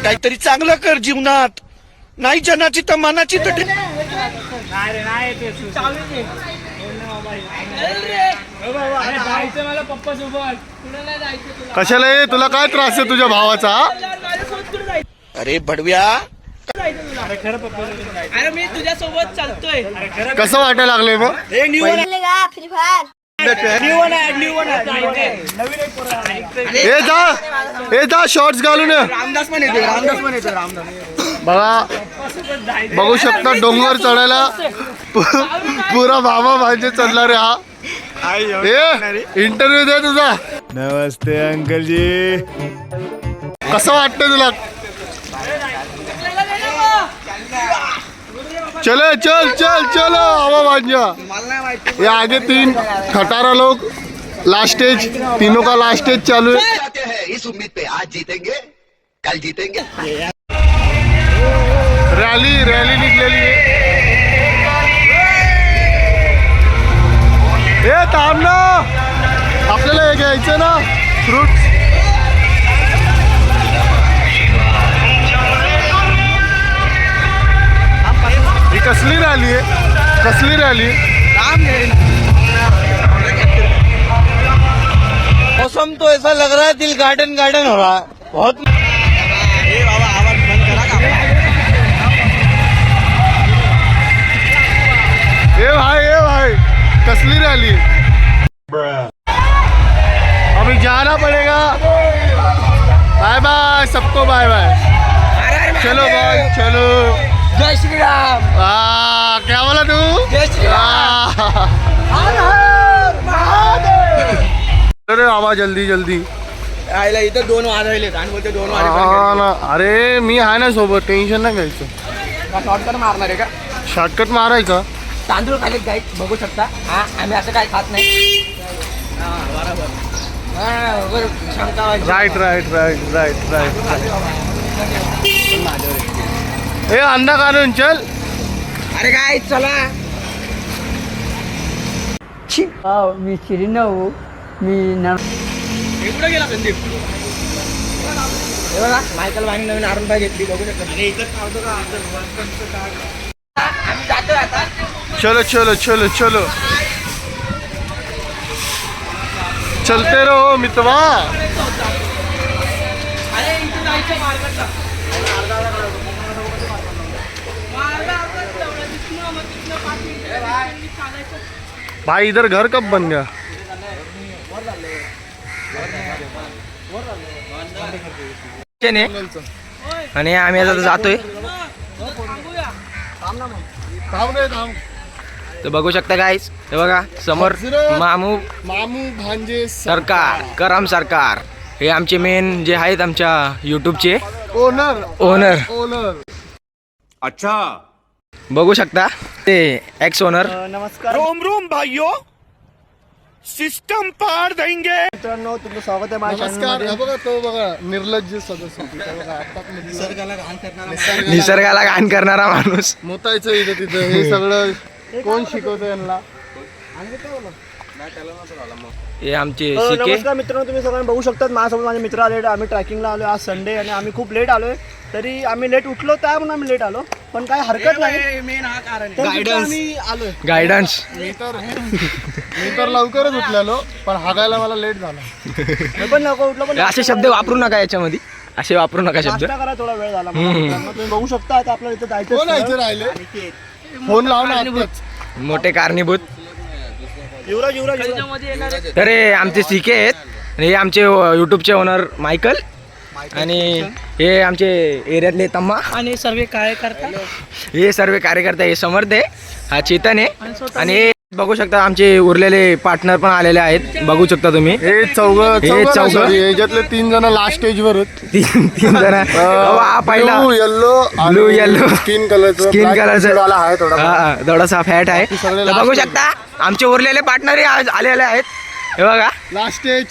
काहीतरी चांगलं कर जीवनात, नाही जनाची तर मनाची तर. कशाला ये, तुला काय त्रास आहे तुझ्या भावाचा? अरे बडव्या, अरे मी तुझ्या सोबत चालतोय. कसं वाटायला लागलंय मग? फ्री फायर ए जा शॉर्ट्स घालून ये. रामदास पण येते, रामदास पण येते, रामदास. बघा, बघू शकता डोंगर चढायला पुरा बाबा भांजे चढला रे हा. इंटरव्ह्यू दे तुझा. नमस्ते अंकल जी, कसं वाटतं तुला? चले चल चल चलो आवा भांजा. ये आगे 3 खटारा लोग, लास्ट स्टेज, तीनों का लास्ट स्टेज चालू है. इस उम्मीद पे आज जीतेंगे, कल जीतेंगे. रॅली निघलेली आहे. ए थांब ना, आपल्याला हे घ्यायचं ना फ्रूट्स. ही कसली रॅली आहे, कसली रॅली? मौसम तो ऐसा लग रहा है दिल गार्डन गार्डन हो रहा है बहुत. ए भाई कसली रैली. अभी जाना पड़ेगा. बाय बाय सबको, बाय बाय. चलो बाय, चलो. जय श्री राम. क्या बोला तू? जय श्री राम. अरे आवा जल्दी जल्दी. आयला इथं 2 वाजले आणि बोलते 2 हा ना. अरे मी आहे ना सोबत, टेन्शन नाही घ्यायचं. शॉर्टकट मारणार आहे का? शॉर्टकट मारायचा. तांदूळ खाले गाईड बघू शकता. हा आम्ही असं काय खात नाही. बरोबर शंका. Right right right right right. ए अंडा काढून चल. अरे काय चला. मी चिरिनव, मी कुठे गेला संदीप? हे बघा मायकल वाणी नवीन R1 घेतली, बघू शकता. आम्ही जातोय आता. चलो चलो चलो चलो, चलते रहो मितवा. अरे इथं जायचं मार्गाचा. भाई इधर घर कब बन गया? आणि आम्ही आता जातोय. तर बघू शकता गाईस, हे बघा समोर मामू भांजे सरकार, करम सरकार, हे आमचे मेन जे आहेत आमच्या युट्यूबचे ओनर. अच्छा, बघू शकता ते एक्स ओनर. नमस्कार रोम रोम भाइयों, सिस्टम पार देंगे. मित्रांनो, तुमचं स्वागत आहे माझ्या चॅनलमध्ये. हे बघा तो, बघा निर्लज्ज सदस्य. निसर्गाला घाण करणारा माणूस. मोतायचं इथं तिथं. हे सगळं कोण शिकवतं यांना? हे आमचे शिके. नमस्कार मित्रांनो, तुम्ही सगळ्यांना बघू शकतात माझ्यासोबत माझे मित्र आले. आम्ही ट्रॅकिंगला आलो. आज संडे आणि आम्ही खूप लेट आलोय. तरी आम्ही लेट उठलो त्या म्हणून आम्ही लेट आलो, पण काय हरकत नाही. मेन हा कारण आम्ही आलोय. गायडन्स. मी तर लवकरच उठलेलो, पण हागायला मला लेट झाला. मी पण नको उठलो, पण असे शब्द वापरू नका याच्यामध्ये, असे वापरू नका शब्द. नाश्ता करा, थोडा वेळ झाला मला. मित्रांनो, तुम्ही बघू शकता आता आपल्याला इथं जायचं. कोण यायचं राहिले? फोन लावून मोठे कारणीभूत. युवराज. तर हे आमचे सीके आहेत, हे आमचे युट्यूबचे ओनर मायकल, आणि हे आमचे एरियातले तम्मा, आणि सर्व कार्यकर्ता. हे सर्व कार्यकर्ता. हे समर्थ आहे, हा चेतन आहे, आणि हे बघू शकता आमचे उरलेले पार्टनर पण आलेले आहेत. बघू शकता तुम्ही. हे चौघ याच्यातले 3 जण लास्ट स्टेज वर तीन जण. हा पहिला ब्लू येलो स्किन कलरचा थोडासा फॅट आहे. तर बघू शकता आमचे उरलेले पार्टनर आलेले आहेत. हे बघा लास्ट स्टेज.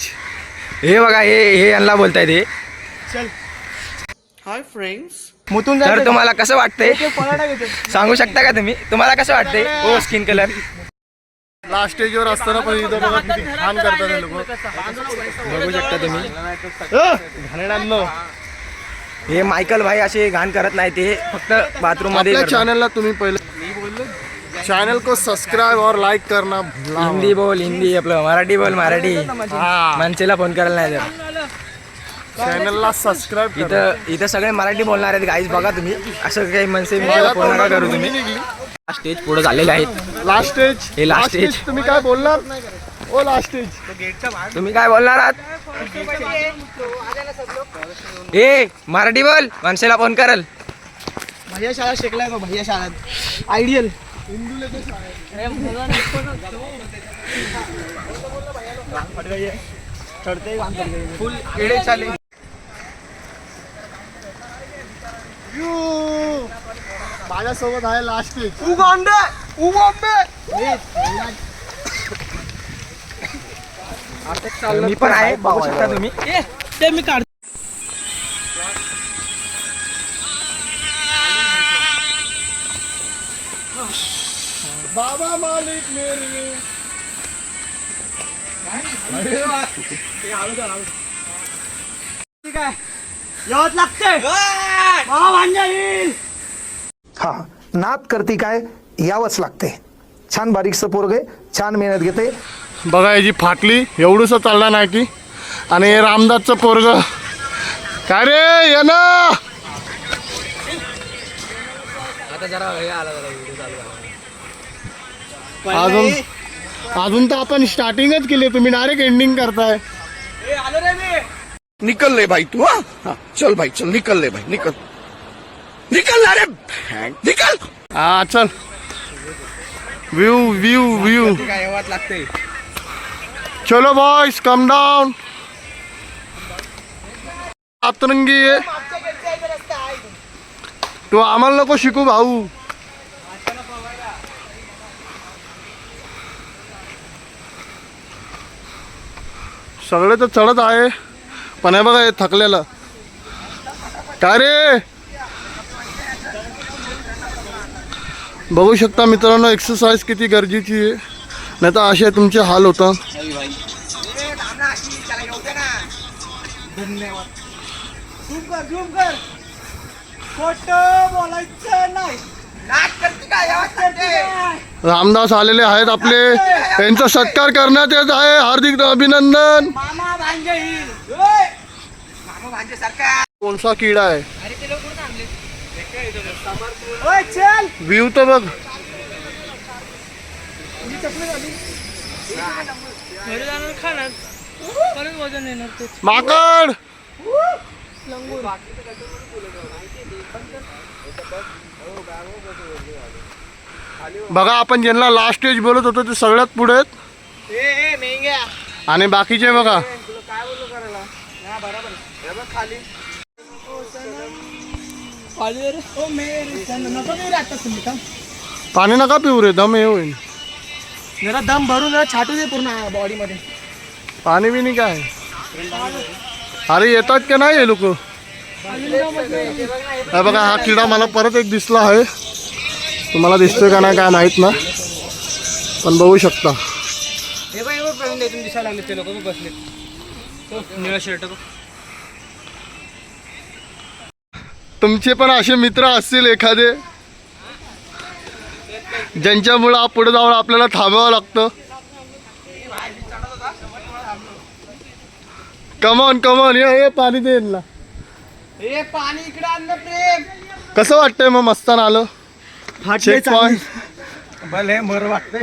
हे बघा, हे यांना बोलतायत. हे हाय फ्रेंड्स. मुतून तर तुम्हाला कसं वाटतंय सांगू शकता का तुम्ही? तुम्हाला कसं वाटतंय? हो स्किन कलर लास्ट स्टेजवर असताना पण इथं बघा किती घाण करतात हे लोक. बघू शकता तुम्ही. घाणेरड्यांनो, हे मायकल भाई असे घाण करत नाही, ते फक्त बाथरूम मध्ये आपल्या करतात. चॅनलला तुम्ही पहिले चॅनल को सब्सक्राइब और लाइक करना भूलना मत. हिंदी बोल हिंदी, आपलं मराठी बोल मराठी. हा, माणसेला फोन करायला नाही जर. चॅनलला सबस्क्राईब करा. इथं सगळे मराठी बोलणार आहेत गाईज, बघा तुम्ही. असं काही मनसे फोन नका करू तुम्ही. स्टेज पुढे झालेले आहेत. लास्ट स्टेज, हे last लास्ट stage. स्टेज तुम्ही काय बोलणार? ओ लास्ट स्टेज, तुम्ही काय बोलणार आहात? ए मराठी बोल, माणसाला फोन करल. भैया शाळा शिकलाय बघ, भैया शाळेत आयडियल. चढते फुल किडे चाले. माझ्यासोबत आहे लास्ट स्टेज. मी पण आहे, बघू शकता तुम्ही. ते मी काढ. बाबा मालिक मेरे. यावंच लागते. भावा भांजा येईल. हा नाद करते काय यावंच लागते. छान बारीकचं पोरगे, छान मेहनत घेते. बघा याची फाटली एवढंसं चालला नाही की. आणि हे रामदासचं पोरग काय रे ये ना. आता जरा हे आला अजून तर आपण स्टार्टिंगच केली, तुम्ही डायरेक्ट एंडिंग करताय. निकल ले भाई तू. हाँ चल भाई चल, निकल ले भाई, निकल निकल. अरे निकल. हा चल. View view view. काय यावंच लागते. चलो बॉयज कम डाऊन. अतरंगी आहे. तू आम्हाला नको शिकू भाऊ. सगळे तर चढत आहे, पण हे बघा हे थकलेलं. काय रे बघू शकता मित्रांनो, एक्सरसाइज किती गरजेची आहे, नाही तर असे तुमचे हाल होतात. खोटं बोलायचं नाही. रामदास आलेले आहेत आपले, यांचा सत्कार करण्यात येत आहे. हार्दिक अभिनंदन. मामा भांजा येईल. कोणसा किडा आहे. ओय चल. व्ह्यू तर बघ. माकड. बघा आपण ज्यांना लास्ट स्टेज बोलत होतो ते सगळ्यात पुढे आहेत. आणि बाकीचे बघा. पाणी नका पिऊ रे, दम हे होईल. जरा दम भरून जरा छाटू दे पूर्ण बॉडी मध्ये. पाणी बिनी काय. अरे येतात का नाही हे लोक. बघा हा किडा मला परत एक दिसला आहे, तुम्हाला दिसतोय का नाही काय माहित ना, पण बघू शकता. दिसायला लागले ते लोक बसले. निळा शर्ट. तुमचे पण असे मित्र असतील एखादे ज्यांच्यामुळे पुढे जाऊन आपल्याला थांबावं लागतं. कमॉन कमॉन, हे पाणी दे ना. हे पाणी इकडे आणलं प्रेम. कसं वाटतंय मग मस्तान आलं. Check point. भले मर वाटते.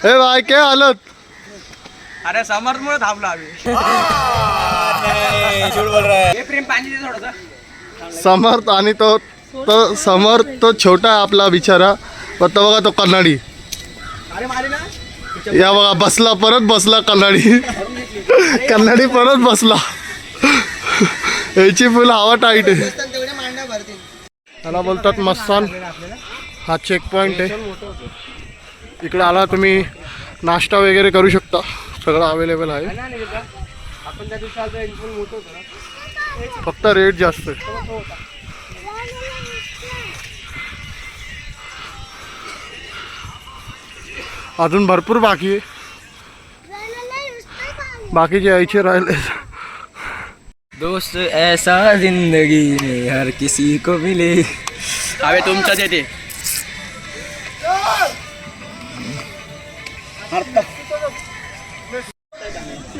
हे बाय काय आलं. अरे समर्थ मुळे थांबलो आम्ही. प्रेम पाणी दे थोडं. समर्थ आणि तो समर्थ तो छोटा आहे आपला बिचारा, पण तो बघा तो कन्नडी. अरे मारी ना. या बघा बसला, परत बसला कन्नडी. कन्नडी परत बसला. याची फुल हवा टाईट आहे. त्याला बोलतात मस्तान. हा चेक पॉइंट आहे. इकडे आला तुम्ही नाश्ता वगैरे करू शकता, सगळं अवेलेबल आहे. आपण त्या दिवशी आलो एकदम मोठं होतं ना. फक्त रेट जास्त आहे. अजून भरपूर बाकी आहे, बाकीचे यायचे राहिले. दोस्त ऐसा जिंदगी में हर किसी को मिले. हवे तुमच्याच येते.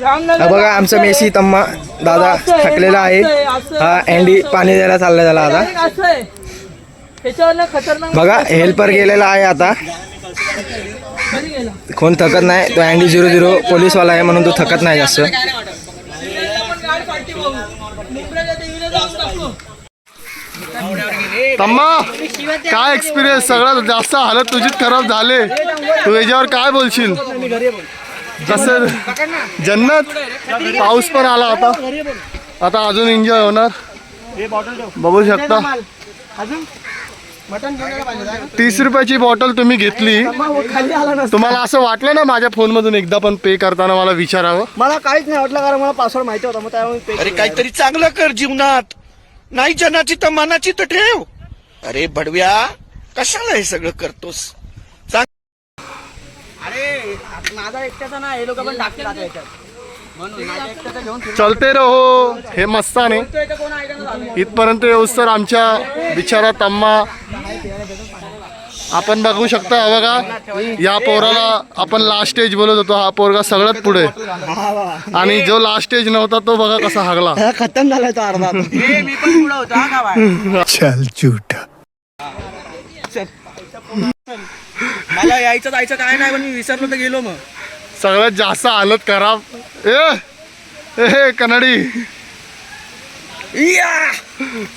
हा बघा आमचा मेसी तम्मा दादा थकलेला आहे. हा अँडी पाणी द्यायला चालला त्याला आता. बघा हेल्पर गेलेला आहे आता. कोण थकत नाही. तो अँडी 00 पोलीसवाला आहे म्हणून तो थकत नाही जास्त. तम्मा काय एक्सपिरियन्स, सगळ्यात जास्त हालत तुझीच खराब झाले, तू याच्यावर काय बोलशील? कसं जन्नत. पाऊस पण आला आता, आता अजून एन्जॉय होणार. बघू शकता 30 रुपयाची बॉटल तुम्ही घेतली. तुम्हाला असं वाटलं ना माझ्या फोन मधून एकदा पण पे करताना मला विचारावं? मला काहीच नाही वाटलं, कारण मला पासवर्ड माहिती होता, मग त्यामुळे पे अरे काहीतरी चांगलं कर जीवनात. नाही जनाची तर मनाची तर ठेव. अरे भडव्या, कशाला हे सगळं करतोस? अरे माझा एकट्याचा ना, हे लोक पण टाकतील आता याच्यात. म्हणून माझ्या एकट्याचा घेऊन चलते रहो. हे मस्ताने इथपर्यंत येऊस तर आमच्या बिचारा तम्मा. आपण बघू शकता बघा, या पोराला आपण लास्ट स्टेज बोलत होतो. हा पोरगा सगळ्यात पुढे, आणि जो लास्ट स्टेज नव्हता तो बघा कसा हागला. खतम झालाय तो अर्धा. मी पण पुढे होतो हा का बाय. चल झूठ. मला यायचं जायचं काय नाही, पण मी विसरलो तर गेलो. मग सगळ्यात जास्त हालत खराब. ए कन्नडी,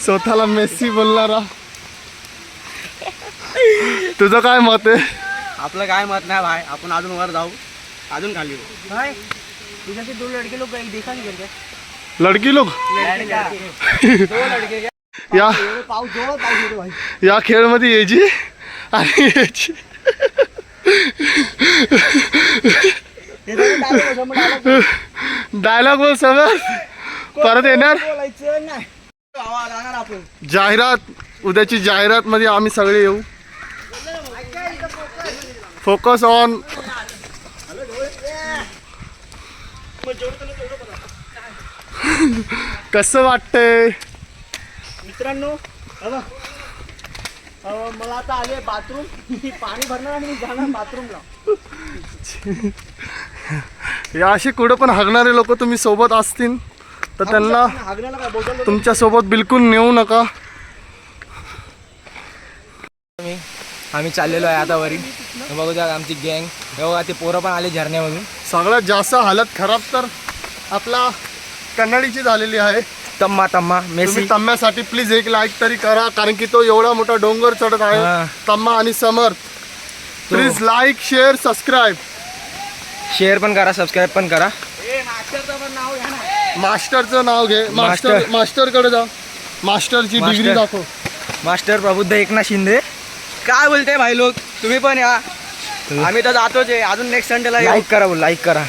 स्वतःला मेसी बोलणारा. तुझं काय मत आहे? आपलं काय मत नाही भाई, आपण अजून वर जाऊ, अजून खाली भाई. तुझ्याशी 2 लडके लोक देखा नहीं करते. लडकी लोक या पाऊस जोरात पाऊस येतो भाई. या खेळमध्ये यायची आणि यायची. डायलॉग बोल समज, परत येणार. बोलायचं नाही, जाणार आपण. जाहिरात, उद्याची जाहिरात मध्ये आम्ही सगळे येऊ. Focus on. कसं वाटतंय मित्रांनो? मला आता आले बाथरूम. पाणी भरणार आणि मी जाणार बाथरूमला. या अशी कुठं पण हागणारे लोक तुम्ही सोबत असतील तर त्यांना हागण्याला काय बोलतो. तुमच्या सोबत बिलकुल नेऊ नका. आम्ही चाललेलो आहे आता वरी. बघू द्या आमची गँग. बघा ते पोरं पण आले झरण्यामधून. सगळ्यात जास्त हालत खराब तर आपला कन्नडीची झालेली आहे. तम्मा तम्मा मेसी. तुम्ही तम्म्यासाठी प्लीज एक लाईक तरी करा, कारण की तो एवढा मोठा डोंगर चढत आहे. हा. तम्मा आणि Samarth, please like share subscribe. Share पण करा, सबस्क्राईब पण करा. मास्टरचं नाव घे. मास्टरकडे जा. मास्टरची मास्टर. डिग्री दाखव. मास्टर प्रबुद्ध एकनाथ शिंदे. काय बोलते भाई लोक, तुम्ही पण या. आम्ही तर जातोच आहे. अजून नेक्स्ट संडेला येऊ. लाईक करा, लाईक करा.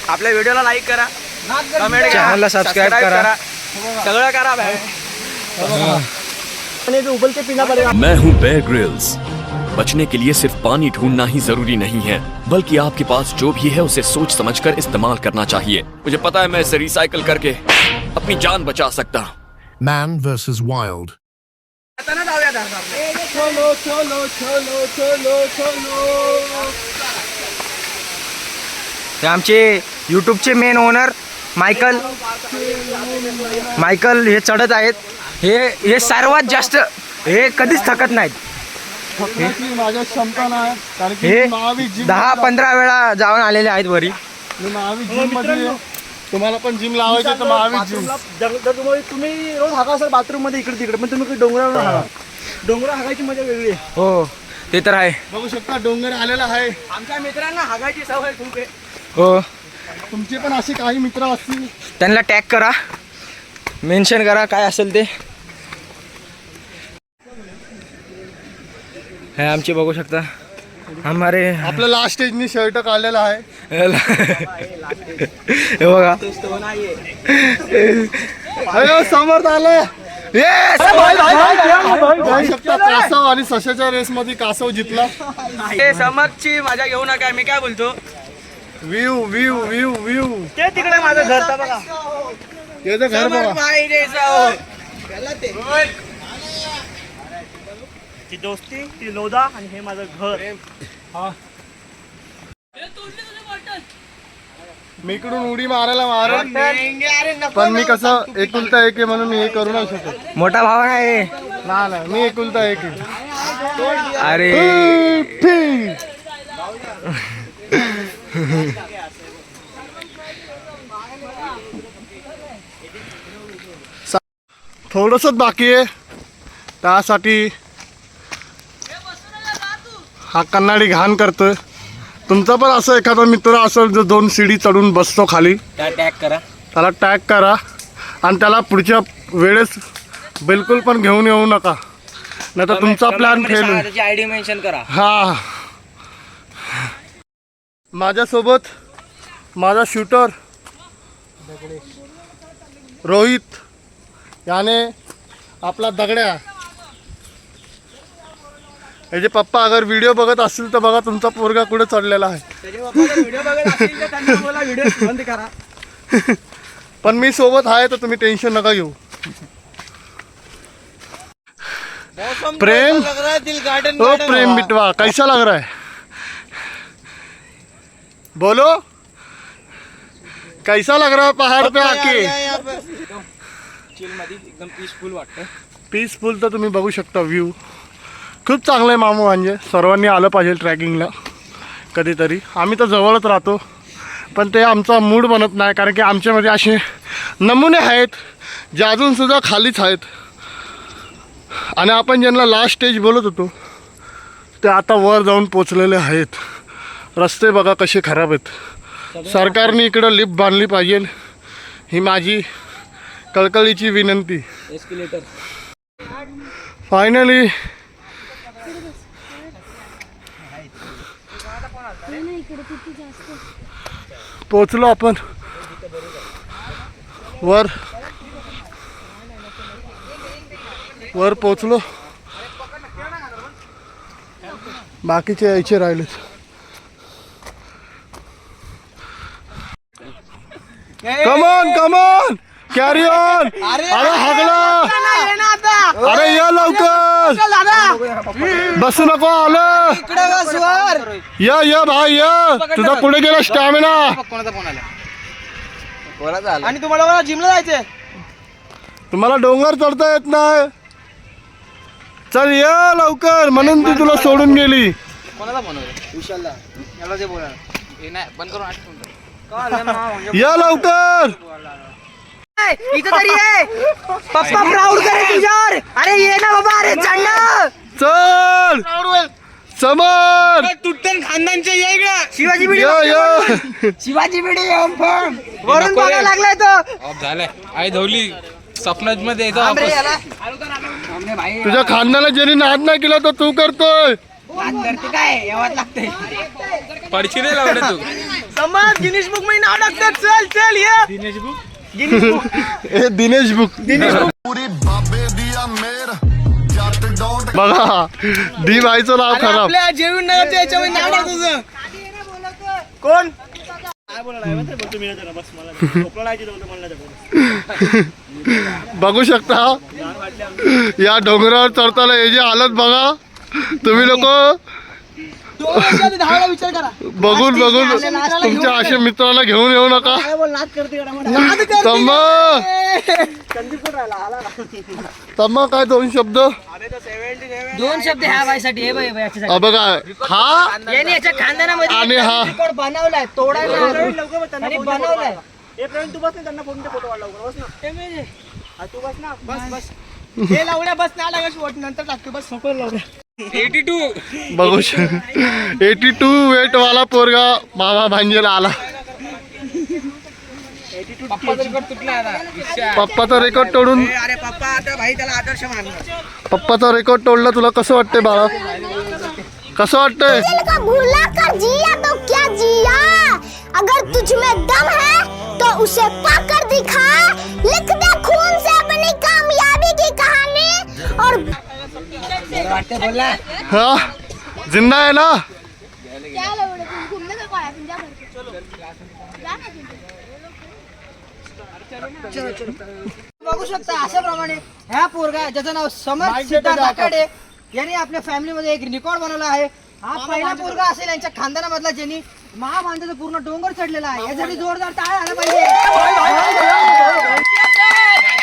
आपल्या व्हिडिओला लाईक करा, कमेंट करा, चॅनलला सबस्क्राईब करा. सगळं करा भाई. आणि उबलते पिना पडेगा. मैं हूं बेयर ग्रिल्स. बचने के लिए सिर्फ पानी ढूंढना ही जरूरी नहीं है, बल्कि आपके पास जो भी है उसे सोच समझकर इस्तेमाल करना चाहिए. मुझे पता है मैं इसे रिसाइकल करके अपनी जान बचा सकता. Man vs. Wild. चलो चलो चलो चलो चलो. हे आमचे यूट्यूबचे मेन ओनर मायकल हे चढत आहेत. हे सर्वात जास्त, हे कधीच थकत नाहीत. माझ्या क्षमता नाही, कारण की हे मी महावीर जिम 10-15 वेळा जाऊन आलेले आहेत वरी. मी महावीर जिम मध्ये आहे. तुम्हाला पण जिम लावायची तर महावीर जिम. तुम्ही रोज हागा असाल बाथरूम मध्ये इकडे तिकडे, पण तुम्ही डोंगरावर हागा. डोंगरावर हागायची मजा वेगळी आहे. हो ते तर आहे. बघू शकता डोंगर आलेला आहे. आमच्या मित्रांना हागायची सवय खूप आहे. हो, तुमचे पण असे काही मित्र असतील, त्यांना टॅग करा, मेन्शन करा काय असेल ते. हे आमचे बघू शकता हमारे. आपलं लास्ट स्टेजनी शर्ट काढलेला आहे. हे बघा अरे समर्थ आले. पाहू शकता कासव आणि सशाच्या रेस मध्ये कासव जिंकला. समजची माझ्या घेऊ नका, मी काय बोलतो. View view view view. ते तिकडे माझं घर तर बघा. त्याचं घर बघा. ती दोस्ती, ती लोधा आणि हे माझं घर. मी इकडून उडी मारायला मारेल, पण मी कसं एकुलता एक आहे म्हणून मी हे करू नाही शकत. मोठा भाव आहे. नाही मी एकुलता एक आहे. अरे थोडंसंच बाकी आहे, त्यासाठी हा कन्नाडी घाण करतोय. तुमचा पण असं एखादा मित्र असेल जो 2 शिडी चढून बसतो खाली, टॅग करा, त्याला टॅग करा आणि त्याला पुढच्या वेळेस बिलकुल पण घेऊन येऊ नका, नाही तर तुमचा प्लॅन फेल होईल. आयडी मेन्शन करा. हा, माझ्यासोबत माझा शूटर रोहित याने आपला दगड्या. याचे पप्पा अगर व्हिडिओ बघत असतील तर बघा तुमचा पोरगा कुठे चढलेला आहे. पण मी सोबत आहे तर तुम्ही टेन्शन नका घेऊ. प्रेम ओ प्रेम बिटवा कैसा लग रहा है, बोलो कैसा लग रहा है पहाड़ पे आके. एकदम पीसफुल वाटतं. पीसफुल तर तुम्ही बघू शकता व्ह्यू खूप चांगलं आहे. मामू म्हणजे सर्वांनी आलं पाहिजे ट्रॅकिंगला कधीतरी. आम्ही तर जवळच राहतो पण ते आमचा मूड बनत नाही, कारण की आमच्यामध्ये असे नमुने आहेत जे अजूनसुद्धा खालीच आहेत. आणि आपण ज्यांना लास्ट स्टेज बोलत होतो ते आता वर जाऊन पोचलेले आहेत. रस्ते बघा कसे खराब आहेत. सरकारने इकडं लिफ्ट बांधली पाहिजे, ही माझी कळकळीची विनंती. फायनली पोचलो आपण वर पोचलो. बाकीचे यायचे राहिलेत. Come on carry on. अरे हगला, अरे या लवकर, बसू नको. आलं या भाई या. तुझा पुढे गेला स्टॅमिना. आणि तुम्हाला जिमला जायचंय. तुम्हाला डोंगर चढता येत नाही. चल या लवकर, म्हणून ती तुला सोडून गेली. या लवकर. इथं तरी आहे. पप्पा प्राऊड करे तुझ्यावर. अरे ये ना बाबा, अरे चढ ना. चल समर तुटन खानदानचे ये ग. शिवाजी शिवाजी व्हिडिओ वरून बघायला लागलाय तो. झालंय आई धवली स्वप्नात मध्ये तुझ्या खानदाला ज्यांनी नाद नाही केला तर तू करतोय. काय यावं लागतंय. पडशी नाही लावलं तू. समाज गिनीश बुक मध्ये नाव टाकतात. चल चल ये दिनेश बुक. ए दिनेश बुक. बघा डी भाईचं नाव खराब. आपल्या जेवण नगरच्या याच्यामध्ये नाव टाक तुझं. कोण काय बोलणार बोलतो मी जरा बस. मला झोपला बघू शकता या डोंगरावर चढताना हे जे हालत बघा तुम्ही लोक. विचार करा. बघून तुमच्या अशा मित्राला घेऊन येऊ नका. तम्मा काय 2 शब्द ह्या बाईसाठी. हे बाई याच्यासाठी. बघा हा याने याच्या खानदानामध्ये आणि हा रेकॉर्ड बनवलाय, तोडायला आणि बनवलाय. हे प्रवीण तू बस ना, त्यांना फोन फोटो वाढला बस ना. तू बस ना, बस हे लावड्या बस ना लागायची नंतर टाकतो. बस सोपं लावड्या. 82 बघू 82 वेट वाला पोरगा मामा भांजेला आला. पप्पाचा रेकॉर्ड तोडून. अरे पप्पा आता भाई त्याला आदर्श मानला. पप्पाचा रेकॉर्ड तोडला. तुला कसं वाटतंय बाळा, कसं वाटतंय. भूला कर जिया तो क्या जिया. अगर तुझ में दम है तो उसे पाकर दिखा. लिख दे खून से अपनी कामयाबी की वाटतं बोलला. हाँ जिंदा है ना. घूमने का कौन है पंजाब बघू शकता अशा प्रमाणे ह्या पोरगा ज्याचं नाव समर सिद्धार्थ आखाडे यांनी आपल्या फॅमिलीमध्ये एक रेकॉर्ड बनवला आहे. हा पहिला पोरगा असेल यांच्या खानदानामधला ज्यांनी महाभारताचा पूर्ण डोंगर चढलेला आहे. यासाठी जोरदार टाळ्या आला पाहिजे.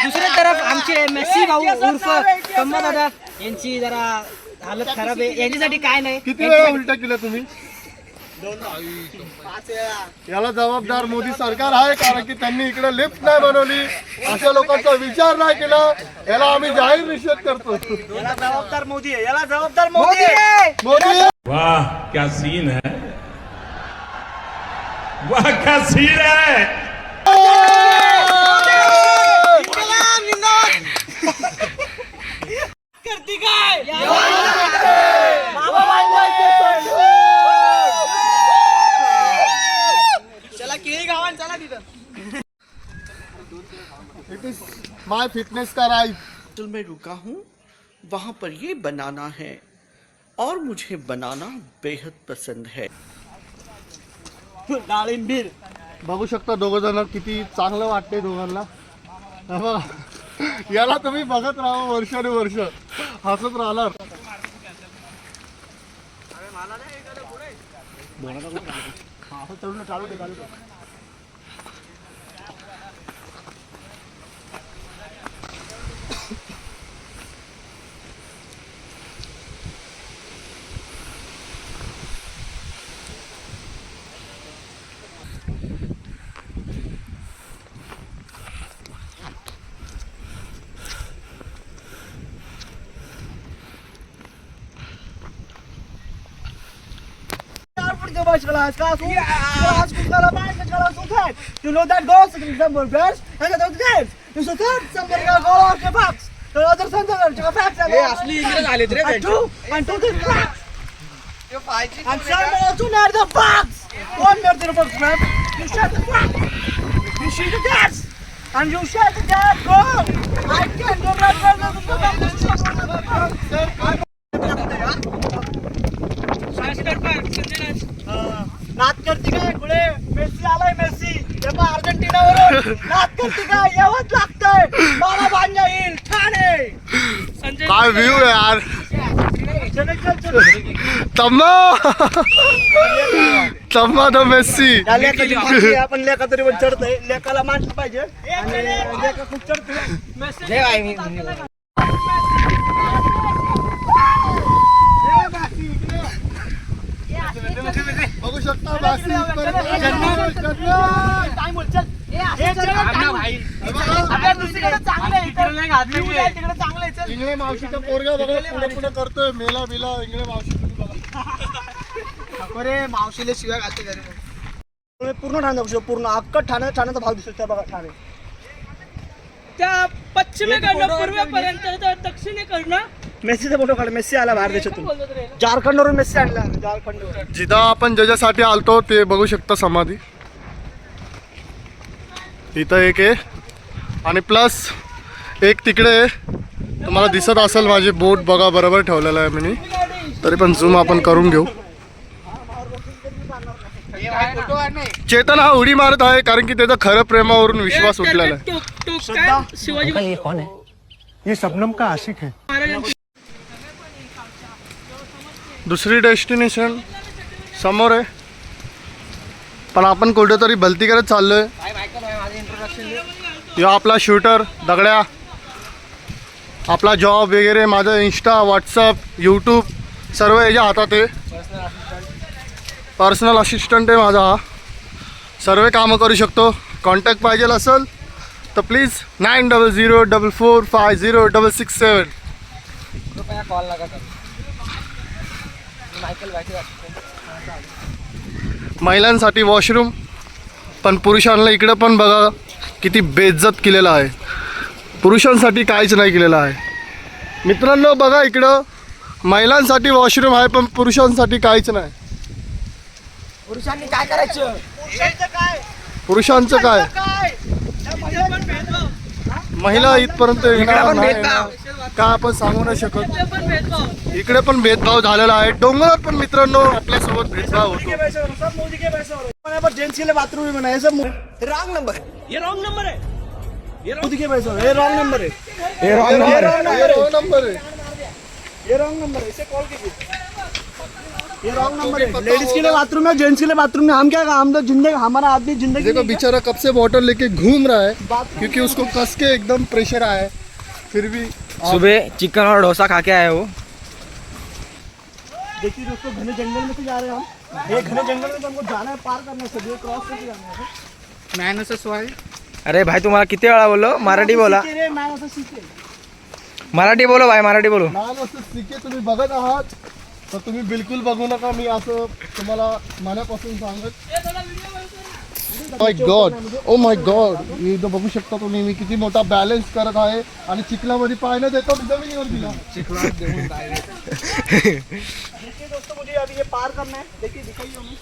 दुसरी तरफ आमचे मेसी भाऊ उर्फ कम्मा दादा यांची जरा हालत खराब आहे. यांच्यासाठी काय नाही. किती वेळा उलटा केला तुम्ही. याला जबाबदार मोदी सरकार आहे, कारण की त्यांनी इकडे लिफ्ट नाही बनवली. अशा लोकांचा विचार नाही केला. याला आम्ही जाहीर निषेध करतो. याला जबाबदार मोदी आहे. याला जबाबदार मोदी आहे. मोदी वाह क्या सीन है, वाह क्या सीन है. इट इज माय फिटनेस का राइट. मैं रुका हूँ वहाँ पर ये बनाना है और मुझे बनाना बेहद पसंद है. डाळिंबीर बघू शकता दोघं जण किती चांगलं वाटते दोघांना. हे बघा. याला तुम्ही बघत राहा वर्षानुवर्ष हसत राहणार. You know that goes in some burgers and the games. You should have somebody go off the box. The other sons of the facts are असली इंग्रज आले रे. and two the facts. And some also near the box. One near the box, man. You shut the box. You shoot the gas. And you shut the gas. Go. I can't go back. नाच करते काय पुढे Messi आलाय. Messi तेव्हा अर्जेंटिनावरून नाच करते काय यावंच लागतंय. बाबा बांजा येईल ठाणे. काय व्ह्यू आहे यार. चल चल चल. तम्मा तो मेसी. लेखाची भाषी आपण लेखा तरी पण चढतोय. लेखाला मानलं पाहिजे. आणि लेखा खूप चढतोय. जय भाई मी बघू शकता बासी इंगळे मावशीचा पोरगा बघा पुढे पुढे करतोय. मेला बिला इंगळे मावशी. मावशीला शिव्या घालते घरी. पूर्ण ठाणे बघू शकतो. पूर्ण अख्खा ठाण्याचा भाग दिसतो. त्या बघा ठाणे. त्या पश्चिमेकडनं पूर्वेपर्यंत दक्षिणेकडनं मेसीचा फोटो काढ. मेसी आला बाहेर देशातून. झारखंडवरून मेसी आणला. झारखंडवरून. जिथं आपण ज्याच्यासाठी आलतो ते बघू शकता समाधी. इथं एक आहे आणि प्लस एक तिकडे आहे. तुम्हाला दिसत असेल माझी बोट बघा बरोबर ठेवलेला आहे मी. तरी पण झूम आपण करून घेऊ. चेतन हा उडी मारत आहे कारण की त्याचा खरं प्रेमावरून विश्वास उठलेला आहे. शिवाजी कौन है? ये शबनम का आशिक है. दुसरी डेस्टिनेशन समोर आहे पण आपण कुठेतरी भलती करत चाललोय. यो आपला शूटर दगड्या. आपला जॉब वगैरे माझं इंस्टा व्हॉट्सअप यूट्यूब सर्व याच्या हातात आहे. पर्सनल असिस्टंट आहे माझा हा. सर्व कामं करू शकतो. कॉन्टॅक्ट पाहिजे असेल तर प्लीज 9004450667. कॉल लगा कर. महिलांसाठी वॉशरूम पण पुरुषांना इकडं पण बघा किती बेइज्जत केलेलं आहे. पुरुषांसाठी काहीच नाही केलेलं आहे. मित्रांनो बघा इकडं महिलांसाठी वॉशरूम आहे पण पुरुषांसाठी काहीच नाही. पुरुषांनी काय करायचं? पुरुषांचं काय महिला इथपर्यंत येणार पण नाही भेदभाव. येणार. का आपण सांगू नाही शकत. इकडे पण भेदभाव झालेला आहे. डोंगरात पण मित्रांनो आपल्यासोबत भेदभाव होतो. मोदी के पैसे हो रहे हैं जेंट्स के लिए बाथरूम भी बनाए सब रॉन्ग नंबर ये रॉन्ग नंबर है मोदी के पैसे हो रहे हैं, ये रॉन्ग नंबर है हे wrong number आहे. हे wrong number आहे. ये रॉन्ग नंबर है इसे कॉल कीजिए ये रॉन्ग नंबर है लेडीज के लिए बाथरूम है जेंट्स के लिए बाथरूम है हम क्या हम तो जिंदगी हमारा आदमी जिंदगी देखो बेचारा कब से बॉटल लेके घूम रहा है क्योंकि उसको कस के एकदम प्रेशर आया है. फिर भी सुबह चिकन और डोसा खा के आए हो. देखिए दोस्तों घने जंगल में तो जा रहे हैं हम ये घने जंगल में तो हमको जाना है पार करना है सभी क्रॉस करके जाना है अरे भाई तुम्हाला किती वेळा बोललो मराठी बोला. मैं असं सीखे मराठी बोलो भाई मराठी बोलो. लहान असं सिके तुम्ही बघत आहात तर तुम्ही बिलकुल बघू नका. मी असं तुम्हाला मनापासून सांगत. माय गॉड ओ माय गॉड हे इथं बघू शकता तुम्ही मी किती मोठा बॅलन्स करत आहे आणि चिखलामध्ये पाय न देतो जमिनीवर दिला. देखिए दोस्तों मुझे अभी ये पार करना है देखिए दिखाइए हमें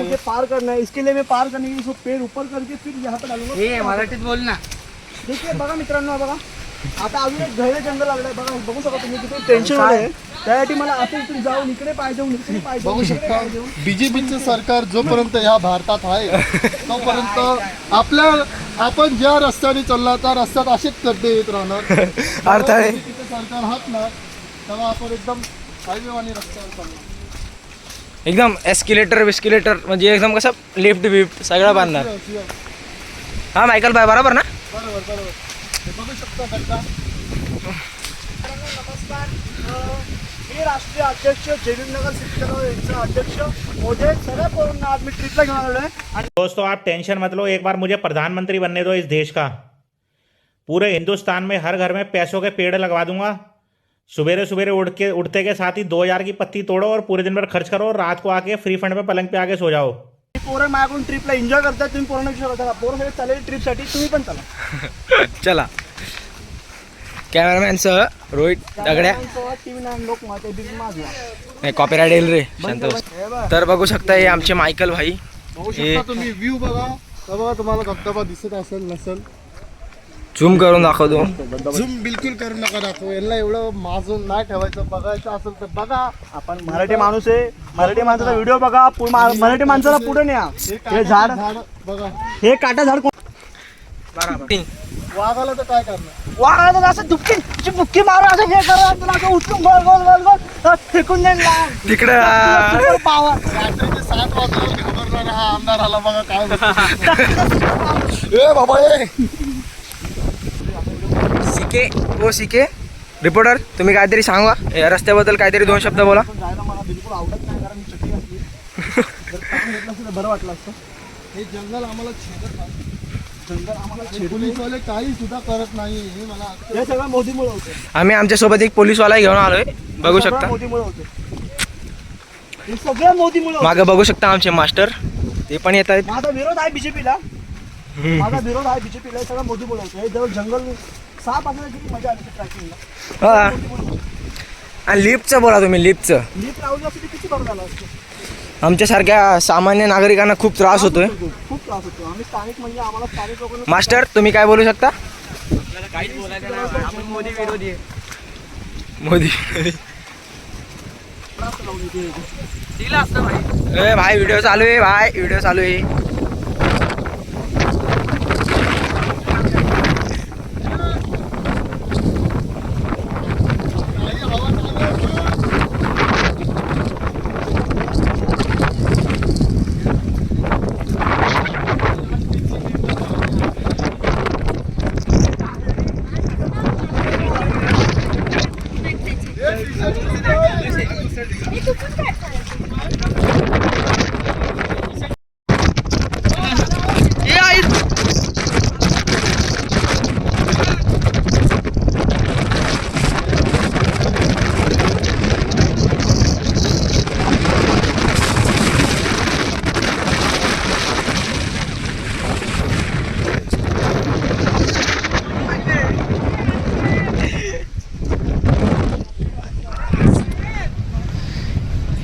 मुझे पार करना है इसके लिए मैं पार करने के लिए इसको पेड़ ऊपर करके फिर यहाँ पे डालूंगा मराठीत बोल ना. देखिए बघा मित्रांनो बघा आता अजून एक घरे जंगल लागलंय बघा बघू शकता तुम्ही किती टेन्शन आहे त्यासाठी मला असं इथून जाऊन इकडे पाय जाऊन इकडे पाय जाऊन बघू शकता बीजेपीचं सरकार जोपर्यंत ह्या भारतात आहे तोपर्यंत आपण ज्या रस्त्याने चालला त्या रस्त्यात असेच करते येत राहणार. अडथळे. सरकार हात ना तेव्हा आपण एकदम हायवेवानी रस्त्यावर चाललो. एकदम एस्किलेटर विस्किलेटर म्हणजे एकदम कसं लिफ्ट बिफ्ट सगळं बांधणार. हा मायकल भाई बरोबर ना. बरोबर बरोबर हे बघू शकता गड्डा. नमस्कार मी राष्ट्रीय अध्यक्ष जयनगर सिटी अध्यक्ष मोदी सगळ्या पोरांना आज मी ट्रिपला घेऊन आलेलो आहे. दोस्तों आप टेंशन मत लो, एक बार मुझे प्रधानमंत्री बनने दो इस देश का. पूरे हिंदुस्तान में हर घर में पैसों के पेड़ लगवा दूंगा. सवेरे सवेरे उठते के साथ ही 2000 की पत्ती तोड़ो और पूरे दिन भर खर्च करो और रात को आके फ्री फंड पे पलंग पे आके सो जाओ. पोरं माझ्याकडून ट्रिपला एन्जॉय करतात तुम्ही पोरांना विचारू शकता पोरं सगळे चालेल ट्रिपसाठी तुम्ही पण चला. चला कॅमेरामॅन सह रोहित दगड्या. टीव्ही 9 लोक माते बिल माझला नाही कॉपीराइट येईल रे शांत बस. तर बघू शकता हे आमचे मायकल भाई. बघू शकता तुम्ही व्ह्यू बघा तेव्हा तुम्हाला धबधबा दिसत असेल नसेल. झूम करून दाखवतो. झूम बिलकुल करू नका दाखव. यांना एवढं माजून नाही ठेवायचं. बघायचं असेल तर बघा. आपण मराठी माणूस आहे मराठी माणसाचा व्हिडिओ बघा मराठी माणसाला पुढे न्या. हे झाड बघा हे काटा झाड वाघाला तर काय करणार. वाघाला तर असं दुपकी मारू असं हे करा तुला असं उचलून गोल गोल गोल गोल तर फेकून देईल तिकडं पावर रात्रीचे 7 वाजता घाबरणारा हा आमदार आला बघा काय ए बाबा ए सिके रिपोर्टर तुम्ही काहीतरी सांगा या रस्त्याबद्दल काहीतरी 2 शब्द बोला. जायला मला बिलकुल आवडत नाही कारण मी चटणी घातली जर टाकून घेतलं असतं तर बरं वाटलं असतं. हे जंगल आम्हाला छेदत नाही. जंगल आम्हाला पोलीसवाले काही सुद्धा करत नाही. हे मला हे सगळं मोदीमुळे होतं. आम्ही आमच्या सोबत एक पोलीसवाला घेऊन आलोय बघू शकता. मोदीमुळे होतं हे सगळं मोदीमुळे होतं. मागे बघू शकता आमचे मास्टर ते पण येत आहेत. माझा विरोध आहे बीजेपीला माझा विरोध आहे बीजेपीला हे सगळं मोदीमुळे होतं. हे जवळ जंगल साप असण्याची किती मजा आली ट्रॅकिंगला. हा आणि लिफ्टचं बोला तुम्ही लिफ्टचं. लिफ्ट लावली असती किती बरं झालं असतं. आमच्यासारख्या सामान्य नागरिकांना खूप त्रास होतोय. खूप त्रास होतो. आम्ही स्थानिक म्हणजे आम्हाला स्थानिक लोकांना मास्टर तुम्ही काय बोलू शकता. मोदी ए भाई व्हिडिओ चालू आहे भाई व्हिडिओ चालू आहे.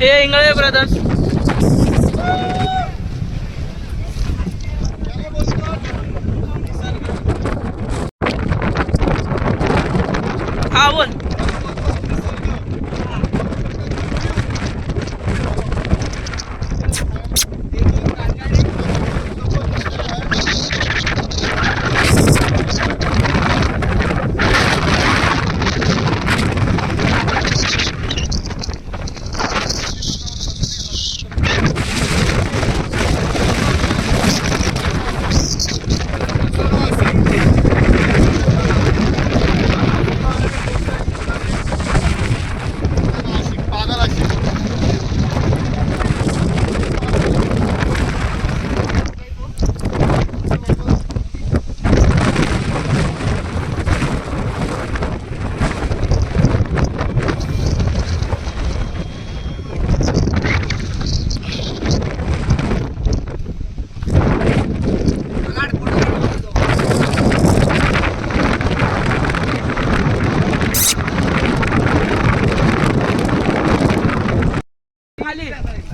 हे इंगळे ब्रदर्स बोल.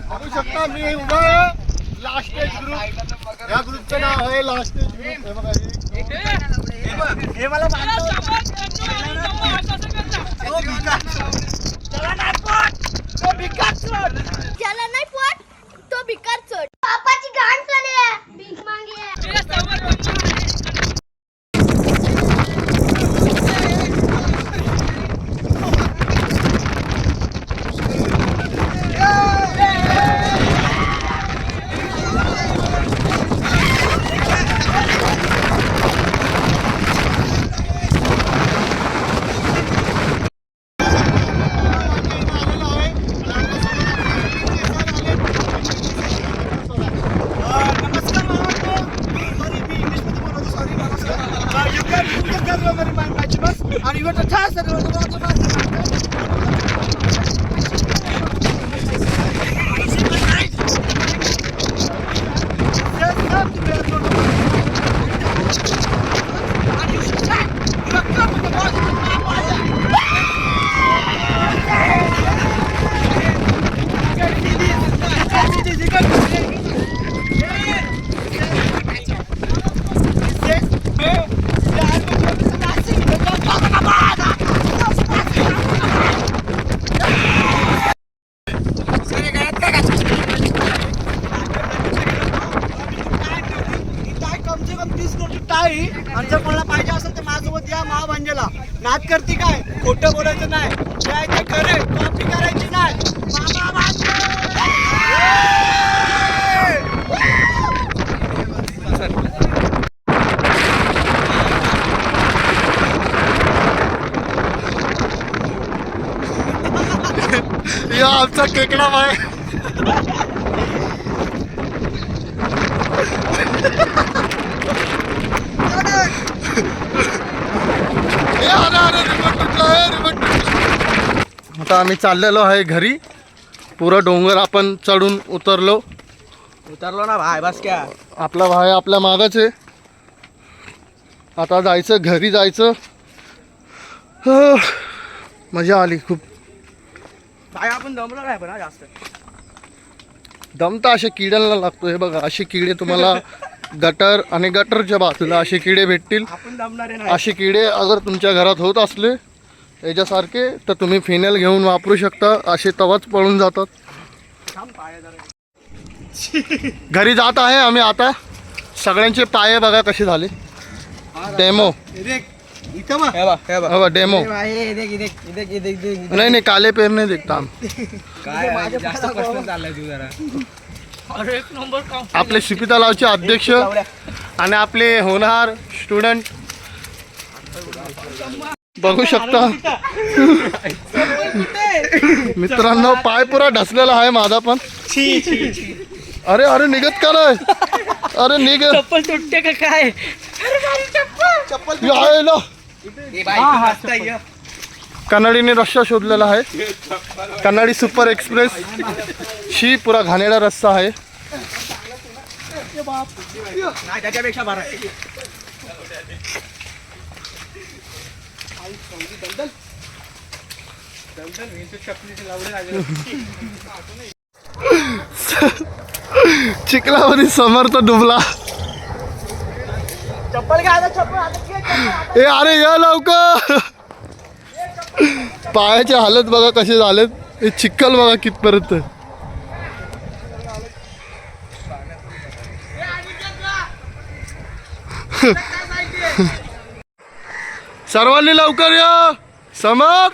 बघू शकता मी उभा आहे लास्ट स्टेज ग्रुप. या ग्रुपचं नाव आहे लास्ट स्टेज ग्रुप. हे बघा हे मला त्याला नाही पोट तो भिकार चोट. पापाची गांड चालली आहे. भीक मागे आहे. आणि इव्हन आणि जर कोणाला पाहिजे असेल तर माझ्यासोबत या महाभांजेला. नाद करते काय, खोटं बोलायचं नाही, जे आहे ते खरे, कॉपी करायची नाही. मामा भांजे! या आमचा केकडा बाय. आता आम्ही चाललेलो आहे घरी. पुरा डोंगर आपण चढून उतरलो ना भाई, बस क्या. आपला भाई आपल्या मागच आहे. आता जायचं घरी जायचं. मजा आली खूप. भाई आपण दमलो नाही पण जास्त. दम तर असे किड्यांना लागतो. हे बघा असे किडे तुम्हाला गटर आणि गटरच्या बाजूला असे किडे भेटतील. आपण दमणारे नाही. असे किडे अगर तुमच्या घरात होत असले याच्यासारखे तर तुम्ही फिनेल घेऊन वापरू शकता. असे तवाच पळून जातात. घरी जात आहे आम्ही आता. सगळ्यांचे पाय बघा कसे झाले. डेमो डेमो नाही काले पेर नाही देखता हम. आपले शिपिता लावचे अध्यक्ष आणि आपले होणार स्टुडंट बघू शकता. मित्रांनो पाय पुरा ढसलेला आहे माझा पण. अरे अरे निघत का नाही. अरे निघत चप्पल तुटते का काय. कन्नडीने रस्ता शोधलेला आहे. कन्नडी सुपर एक्सप्रेस शी पुरा घाणेरडा रस्ता आहे. त्याच्यापेक्षा बरा. चिखलामध्ये समर्थ डुबला. चप्पल घ्या चप्पल. ए अरे या लवकर. पायाची हालत बघा कसे झालेत. हे चिखल बघा कितपर्यंत. सर्वांनी लवकर या. समर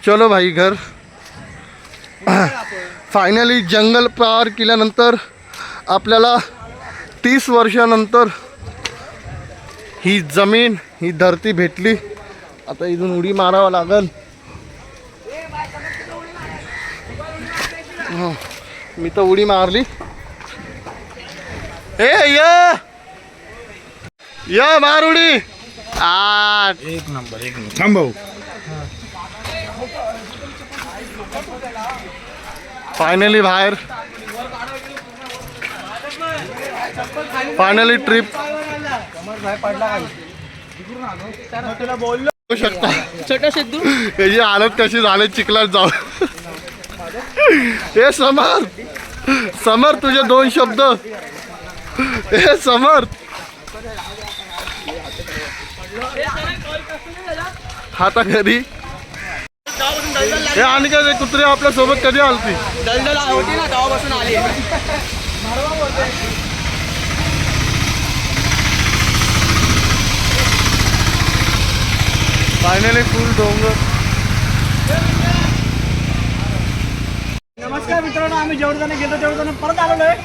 चलो भाई घर. फायनली जंगल पार केल्यानंतर आपल्याला 30 वर्षानंतर ही जमीन ही धरती भेटली. आता इथून उडी मारावं लागल. मी तर उडी मारली. या मार उडी. एक नंबर थांबव. फायनली बाहेर. Finally trip. बघू शकता छोटा सिद्धू त्याची हालत कशी झाली चिखलात जाऊन. हे समर समर तुझे 2 शब्द. हे समर हाता कधी. हे आणि काय कुत्रे आपल्या सोबत कधी आलती. दलदल होती ना गावापासून आली. फायनली फुल डोंगर. नमस्कार मित्रांनो, आम्ही जेवढं गेलो तेवढं परत आलेलो आहे.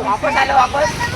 वापस आलो वापस.